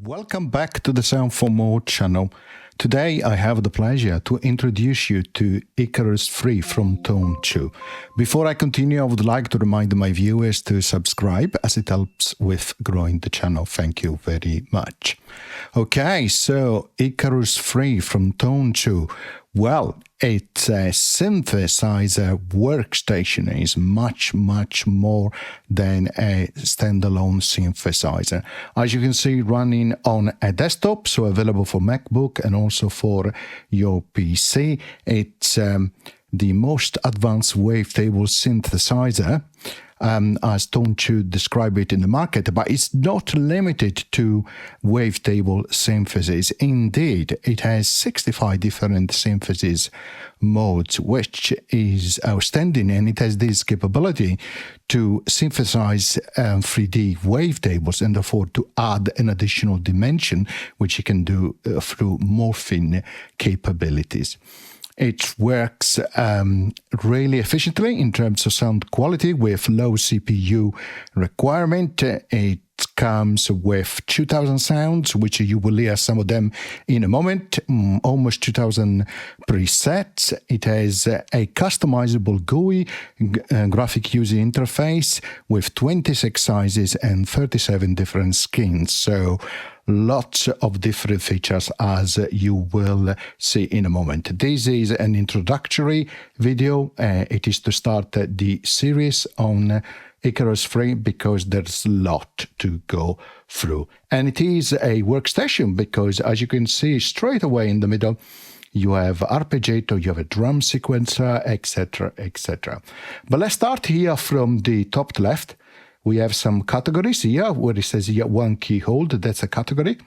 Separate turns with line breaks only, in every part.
Welcome back to the Sound for More channel. Today I have the pleasure to introduce you to Icarus Free from Tone2. Before I continue, I would like to remind my viewers to subscribe as it helps with growing the channel. Thank you very much. Okay, so Icarus Free from Tone2. Well, it's a synthesizer workstation. It's much more than a standalone synthesizer. As you can see, running on a desktop, so available for MacBook and also for your PC. It's the most advanced wavetable synthesizer, as Tone2 describe it in the market, but it's not limited to wavetable synthesis. Indeed, it has 65 different synthesis modes, which is outstanding, and it has this capability to synthesize 3D wavetables and therefore to add an additional dimension, which you can do through morphing capabilities. It works really efficiently in terms of sound quality with low CPU requirement. It comes with 2000 sounds, which you will hear some of them in a moment, almost 2000 presets. It has a customizable GUI, graphic user interface, with 26 sizes and 37 different skins. So lots of different features, as you will see in a moment. This is an introductory video. It is to start the series on Icarus Free because there's a lot to go through. And it is a workstation because, as you can see straight away in the middle, you have arpeggiator, you have a drum sequencer, etc., etc. But let's start here from the top to left. We have some categories here where it says here one key hold, that's a category.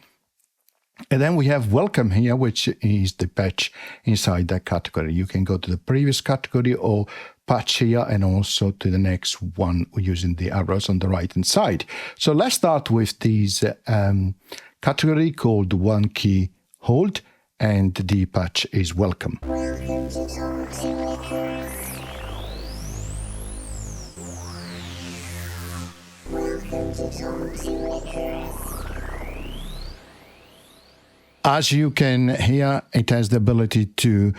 And then we have welcome here, which is the patch inside that category. You can go to the previous category or patch here and also to the next one using the arrows on the right hand side. So let's start with this category called one key hold, and the patch is welcome.
Welcome to Tone2 Icarus. Welcome to Tone2 Icarus.
As you can hear, it has the ability to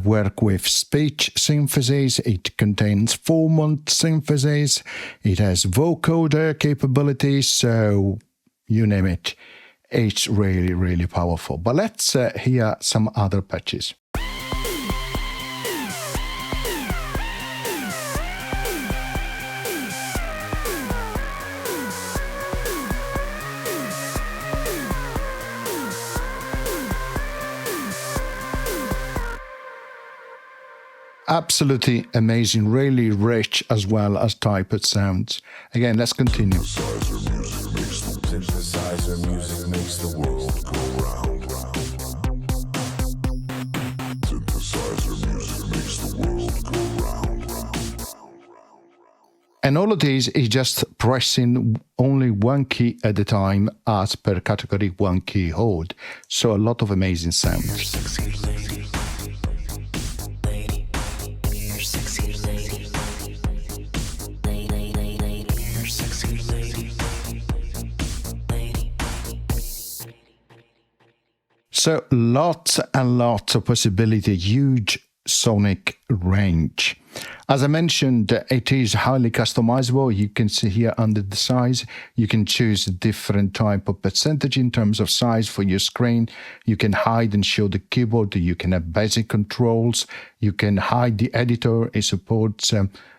work with speech synthesis. It contains formant synthesis. It has vocoder capabilities. So you name it. It's really powerful. But let's hear some other patches. Absolutely amazing, really rich as well as typed sounds. Again, let's continue.
Synthesizer music makes the world go round. Synthesizer music makes the world go round.
And all of this is just pressing only one key at a time as per category one key hold. So a lot of amazing sounds. So lots and lots of possibility, huge sonic range. As I mentioned, it is highly customizable. You can see here under the size, you can choose a different type of percentage in terms of size for your screen. You can hide and show the keyboard. You can have basic controls. You can hide the editor. It supports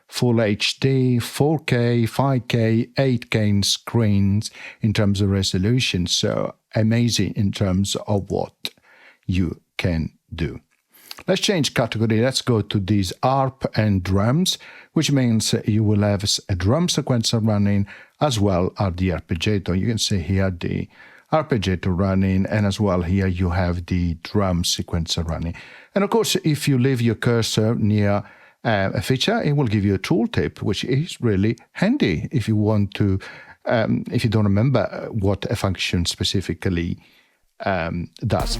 Full HD, 4K, 5K, 8K screens in terms of resolution. So amazing in terms of what you can do. Let's change category. Let's go to these ARP and drums, which means you will have a drum sequencer running as well as the arpeggiator. You can see here the arpeggiator running, and as well here you have the drum sequencer running. And of course, if you leave your cursor near a feature, it will give you a tooltip, which is really handy if you want to, if you don't remember what a function specifically does.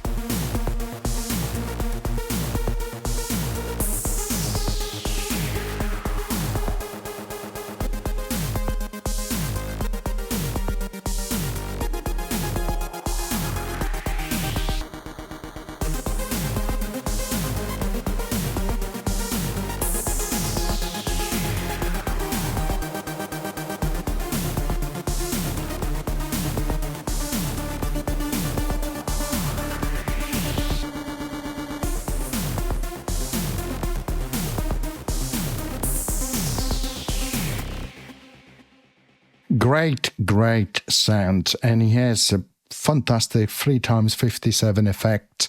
great sound, and he has a fantastic 3x57 effect,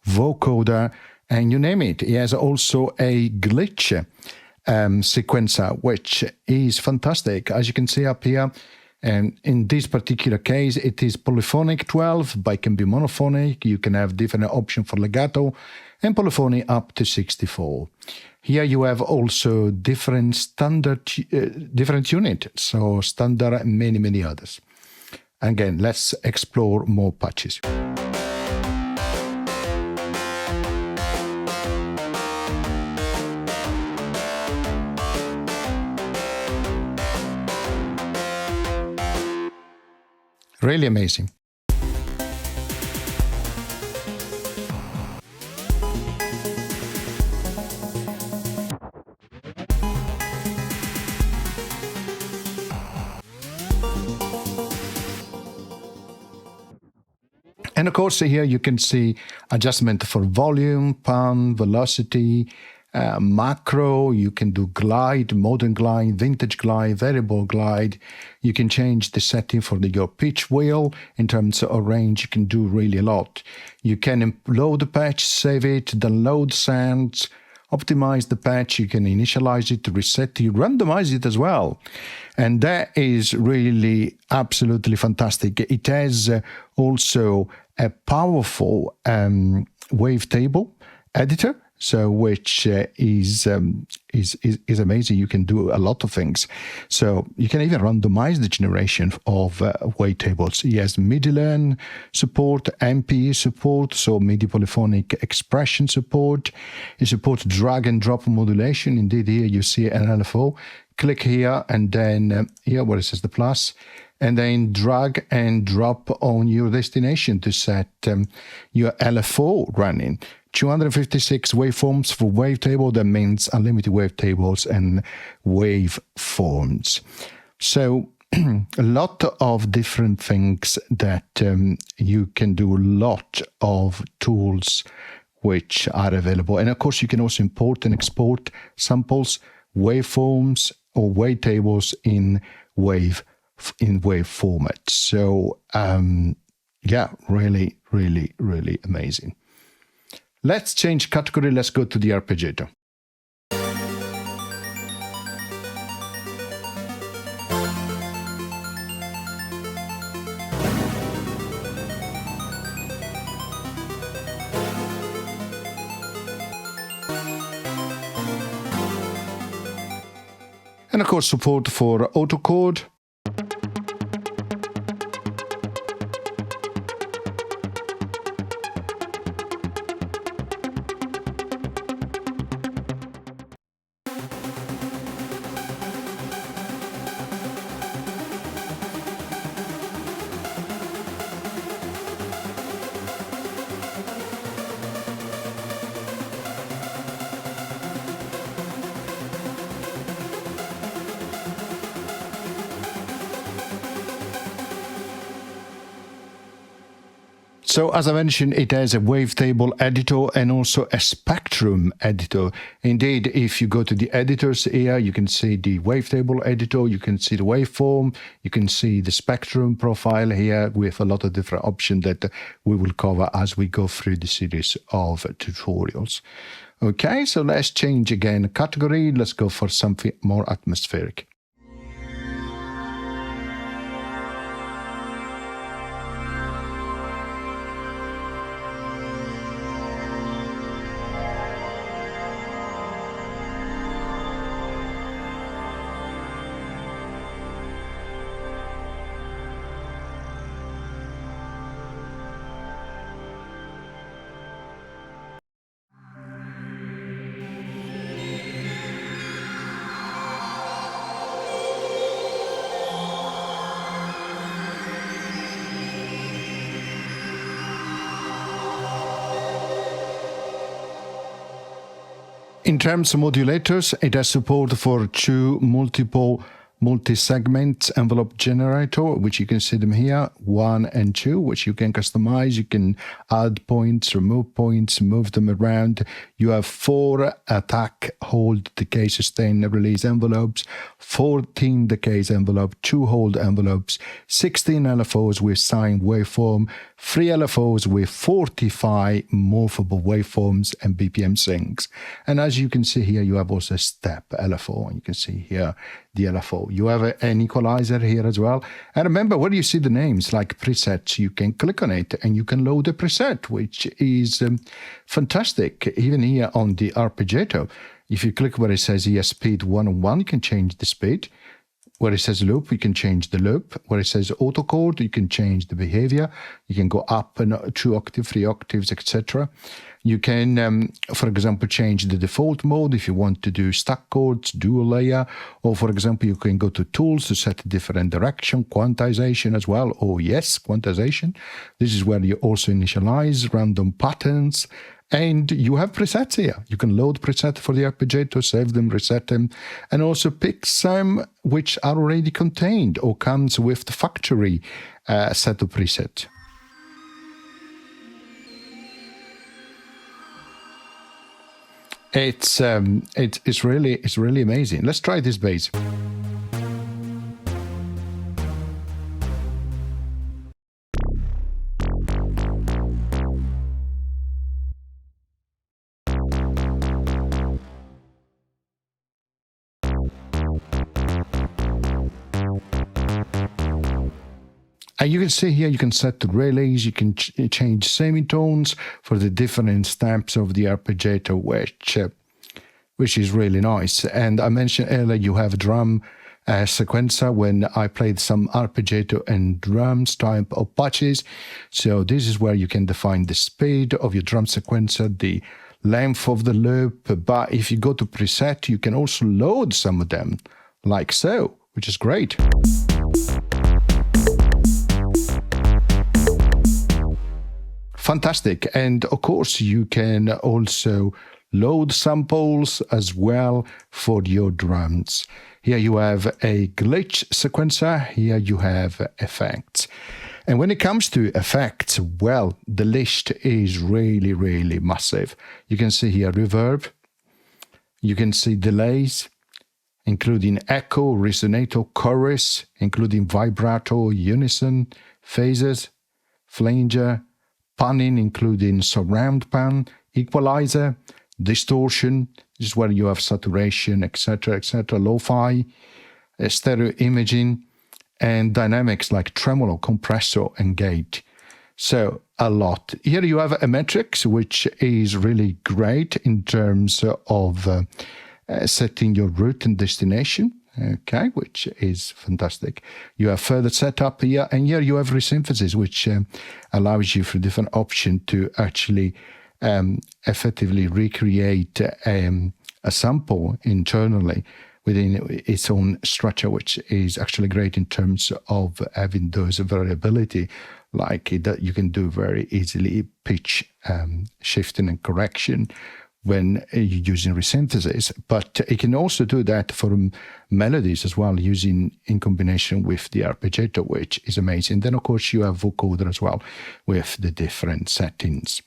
vocoder, and you name it. He has also a glitch sequencer, which is fantastic. As you can see up here, and in this particular case, it is polyphonic 12, but it can be monophonic. You can have different options for legato and polyphony up to 64. Here you have also different standard, different unit, so standard and many others. Again, let's explore more patches. Really amazing. And of course, here you can see adjustment for volume, pan, velocity, macro. You can do glide, modern glide, vintage glide, variable glide. You can change the setting for your pitch wheel. In terms of range, you can do really a lot. You can load the patch, save it, download sounds, optimize the patch. You can initialize it, reset it, randomize it as well. And that is really absolutely fantastic. It has also a powerful wavetable editor, so which is amazing. You can do a lot of things. So you can even randomize the generation of wavetables. It has MIDI support, MPE support, so MIDI polyphonic expression support. It supports drag and drop modulation. Indeed, here you see an LFO. Click here and then here where it says the plus, and then drag and drop on your destination to set your LFO running. 256 waveforms for wavetable. That means unlimited wavetables and waveforms. So a lot of different things that you can do, a lot of tools which are available. And of course, you can also import and export samples, waveforms, or wavetables in wave format. So yeah, really amazing. Let's change category. Let's go to the arpeggiator. And of course, support for autochord. So as I mentioned, it has a wavetable editor and also a spectrum editor. Indeed, if you go to the editors here, you can see the wavetable editor, you can see the waveform, you can see the spectrum profile here with a lot of different options that we will cover as we go through the series of tutorials. Okay, so let's change again category. Let's go for something more atmospheric. In terms of modulators, it has support for two multiple multi-segment envelope generator, which you can see them here, 1 and 2, which you can customize. You can add points, remove points, move them around. You have 4 attack, hold, decay, sustain, release envelopes, 14 decays envelope, 2 hold envelopes, 16 LFOs with sine waveform, 3 LFOs with 45 morphable waveforms and BPM sinks. And as you can see here, you have also a step LFO, and you can see here the LFO. You have an equalizer here as well. And remember, when you see the names like presets, you can click on it and you can load a preset, which is fantastic. Even here on the arpeggiator, if you click where it says here speed 1 you can change the speed. Where it says loop, you can change the loop. Where it says auto chord, you can change the behavior. You can go up and 2 octaves, 3 octaves, etc. You can, for example, change the default mode if you want to do stack chords, dual layer, or for example, you can go to tools to set a different direction, quantization as well. Oh yes, quantization. This is where you also initialize random patterns. And you have presets here. You can load preset for the arpeggiator, save them, reset them, and also pick some which are already contained or comes with the factory set of preset. It's really amazing. Let's try this bass. And you can see here, you can set the relays, you can change semitones for the different steps of the arpeggiator, which is really nice. And I mentioned earlier, you have a drum sequencer when I played some arpeggiator and drums type of patches. So this is where you can define the speed of your drum sequencer, the length of the loop. But if you go to preset, you can also load some of them like so, which is great. Fantastic. And of course, you can also load samples as well for your drums. Here you have a glitch sequencer. Here you have effects. And when it comes to effects, well, the list is really, really massive. You can see here reverb. You can see delays, including echo, resonator, chorus, including vibrato, unison, phases, flanger, panning, including surround pan, equalizer, distortion, this is where you have saturation, etc., lo-fi, stereo imaging, and dynamics like tremolo, compressor, and gate. So a lot. Here you have a metrics, which is really great in terms of setting your route and destination. Okay, which is fantastic. You have further setup here, and here you have resynthesis, which allows you for different option to actually effectively recreate a sample internally within its own structure, which is actually great in terms of having those variability, like that you can do very easily pitch shifting and correction when you're using resynthesis. But it can also do that for melodies as well, using in combination with the arpeggiator, which is amazing. Then, of course, you have vocoder as well with the different settings.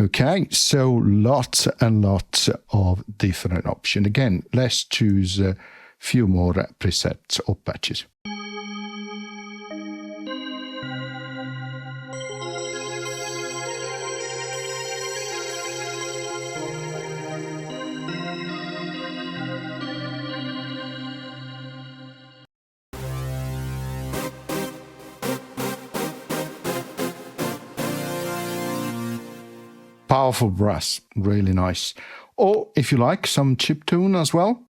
Okay, so lots and lots of different options. Again, let's choose a few more presets or patches. Powerful brass, really nice. Or if you like, some chiptune as well.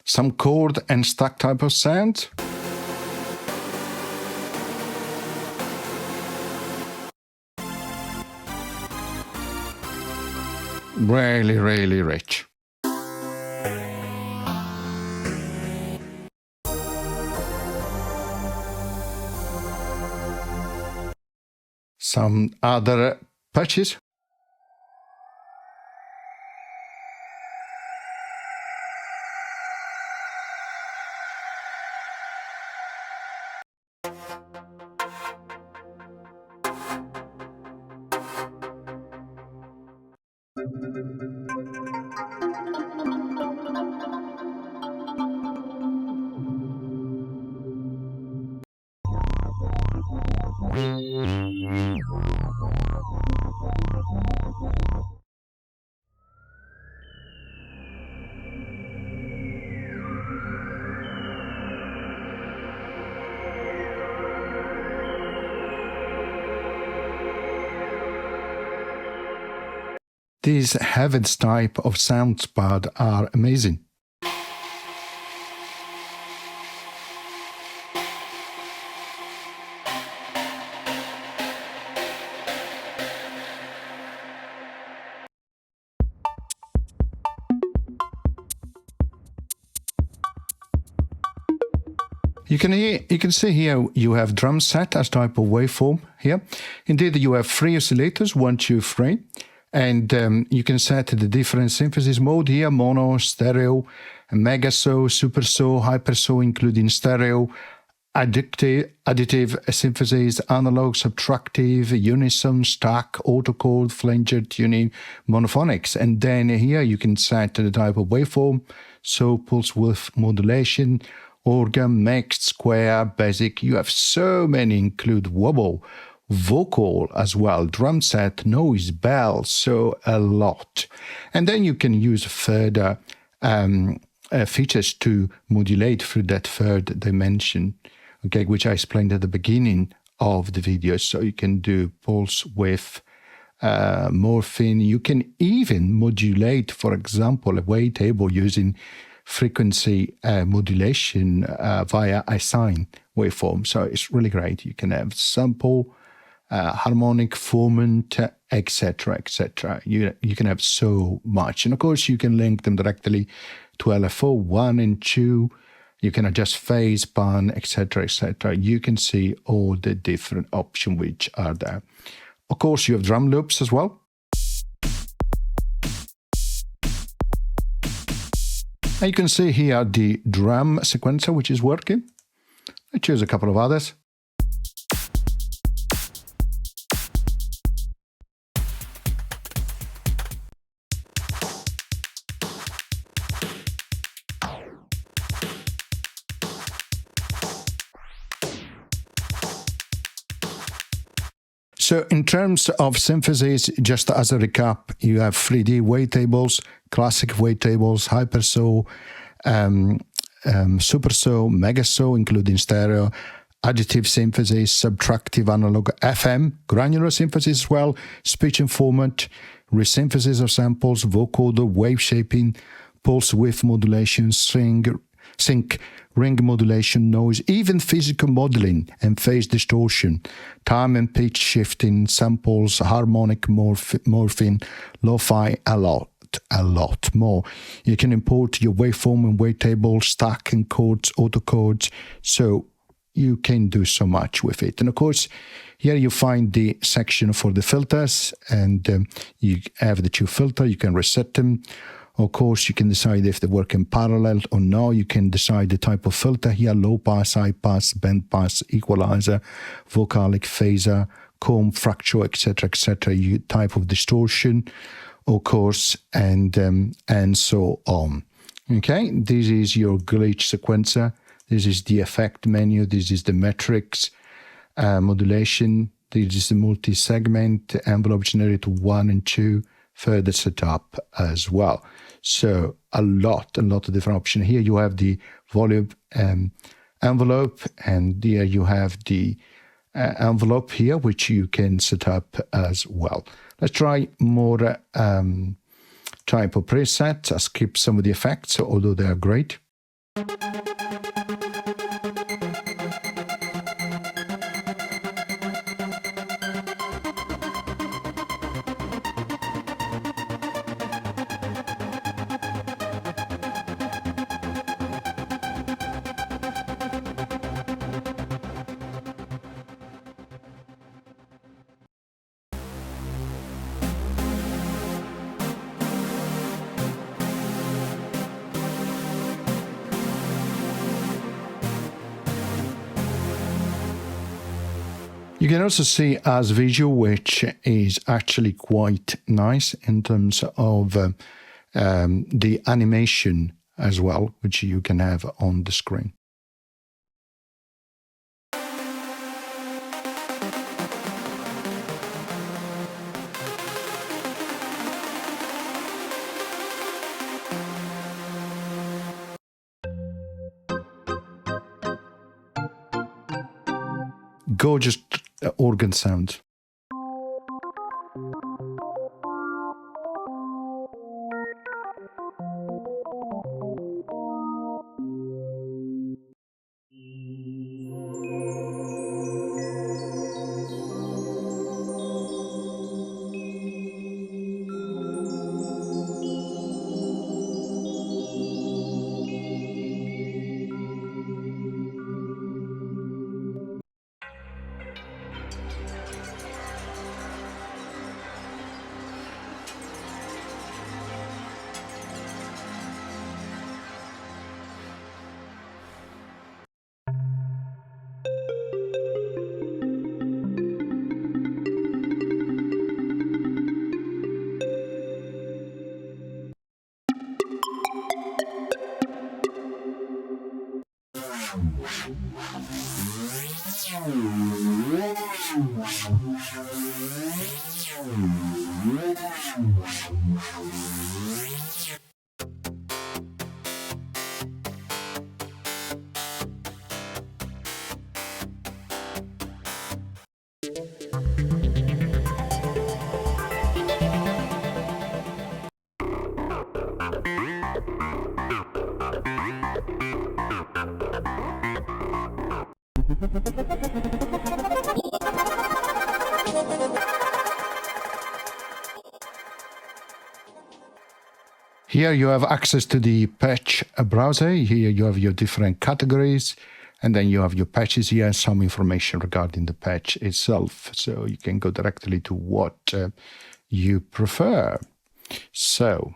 Some chord and stack type of sound. Really, really rich. Some other patches. These heavens type of soundpad are amazing. You can see here you have drum set as type of waveform here. Indeed, you have 3 oscillators, 1, 2, 3. And you can set the different synthesis mode here: mono, stereo, mega saw, super saw, hyper saw, including stereo, additive synthesis, analog, subtractive, unison, stack, autochord, flanger tuning, monophonics. And then here you can set the type of waveform: so pulse width modulation, organ, mixed, square, basic. You have so many, include wobble, vocal as well, drum set, noise, bell, so a lot. And then you can use further features to modulate through that third dimension, okay, which I explained at the beginning of the video. So you can do pulse width, morphing. You can even modulate, for example, a wavetable using frequency modulation via a sine waveform. So it's really great. You can have sample, harmonic, formant, etc., etc. You can have so much. And of course, you can link them directly to LFO 1 and 2. You can adjust phase, pan, etc., etc. You can see all the different options which are there. Of course, you have drum loops as well. And you can see here the drum sequencer which is working. I choose a couple of others. So in terms of synthesis, just as a recap, you have 3D wavetables, classic wavetables, hyper saw, super saw, mega saw, including stereo, additive synthesis, subtractive analog, FM, granular synthesis as well, speech informant, resynthesis of samples, vocoder, wave shaping, pulse width modulation, sync, ring modulation, noise, even physical modeling and phase distortion, time and pitch shifting, samples, harmonic morphing, lo-fi, a lot more. You can import your waveform and wavetable, stack and chords, auto chords, so you can do so much with it. And of course, here you find the section for the filters, and you have the 2 filters, you can reset them. Of course, you can decide if they work in parallel or no. You can decide the type of filter here: low pass, high pass, band pass, equalizer, vocalic, phaser, comb, fracture, etc., etc. Type of distortion, of course, and so on. Okay, this is your glitch sequencer. This is the effect menu. This is the metrics, modulation. This is the multi-segment, envelope generator 1 and 2, further setup as well. So a lot of different options. Here you have the volume envelope, and here you have the envelope here, which you can set up as well. Let's try more type of presets. I'll skip some of the effects, although they are great. You can also see as visual, which is actually quite nice in terms of the animation as well, which you can have on the screen. Gorgeous organ sound. Here you have access to the patch browser. Here you have your different categories, and then you have your patches here, some information regarding the patch itself. So you can go directly to what you prefer. So.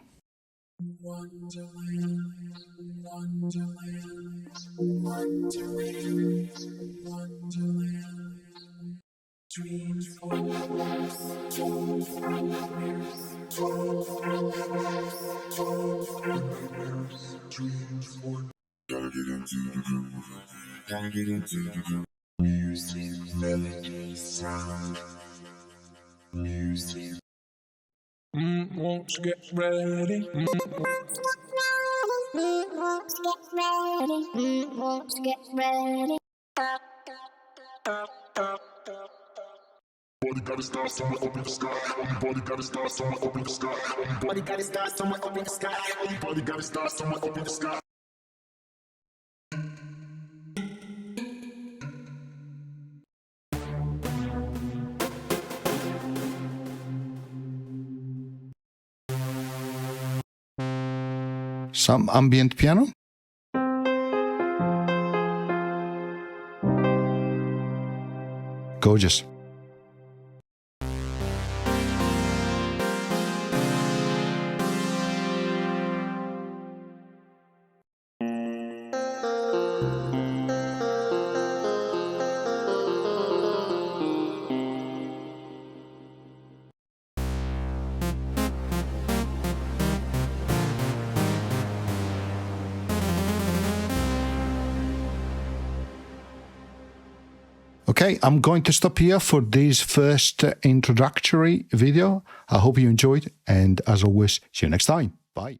Gotta get into the groove. Music, melody, sound. Music.
Won't you get ready?
Won't you get ready? Won't you get ready?
Body gotta start somewhere up in the sky. Body gotta start somewhere up in the sky. Body gotta start somewhere up in the sky. Body gotta start somewhere up in the sky.
Some ambient piano. Gorgeous. Okay, I'm going to stop here for this first introductory video. I hope you enjoyed, and as always, see you next time. Bye.